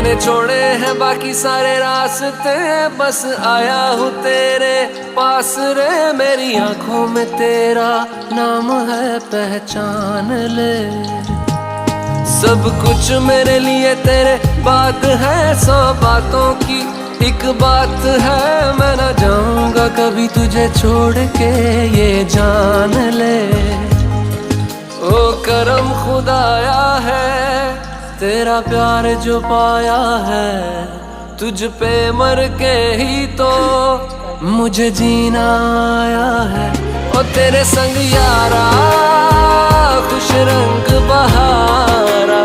मैंने छोड़े हैं बाकी सारे रास्ते, बस आया हूँ तेरे पास रे। मेरी आंखों में तेरा नाम है, पहचान ले। सब कुछ मेरे लिए तेरे बात है, 100 बातों की एक बात है। मैं ना जाऊंगा कभी तुझे छोड़ के, ये जान ले। ओ करम खुदाया है, तेरा प्यार जो पाया है। तुझ पे मर के ही तो मुझे जीना आया है। ओ तेरे संग यारा खुश रंग बहारा,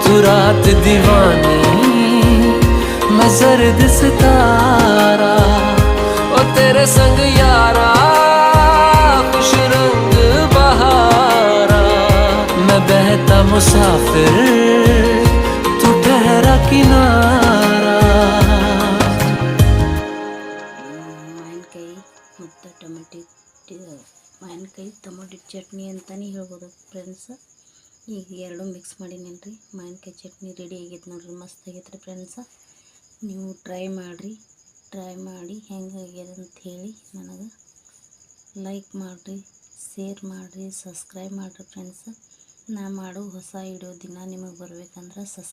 तू रात दीवानी मैं जर्द सितारा। ओ तेरे संग यारा खुश रंग बहारा, मैं बहता मुसाफिर तू ठहरा किनारा। ಮಾವಿನಕಾಯಿ ಮತ್ತು ಮಾವಿನಕಾಯಿ ಟೊಮೆಟೊ ಚಟ್ನಿ ಅಂತಲೇ ಹೇಳ್ಬೋದು ಫ್ರೆಂಡ್ಸ್. ಈಗ ಎರಡು ಮಿಕ್ಸ್ ಮಾಡೀನಿ ಮಾವಿನಕಾಯಿ ಚಟ್ನಿ ರೆಡಿ ಆಗೈತೆ ನೋಡ್ರಿ, ಮಸ್ತ್ ಆಗೈತೆ ರೀ ಫ್ರೆಂಡ್ಸ. ನೀವು ಟ್ರೈ ಮಾಡಿ ಹೆಂಗಾಗ್ಯದ ಅಂತ ಹೇಳಿ ನನಗೆ ಲೈಕ್ ಮಾಡಿರಿ, ಶೇರ್ ಮಾಡಿರಿ, ಸಬ್ಸ್ಕ್ರೈಬ್ ಮಾಡಿರಿ ಫ್ರೆಂಡ್ಸ. ನಾ ಮಾಡೋ ಹೊಸ ವಿಡಿಯೋ ದಿನ ನಿಮಗೆ ಬರ್ಬೇಕಂದ್ರೆ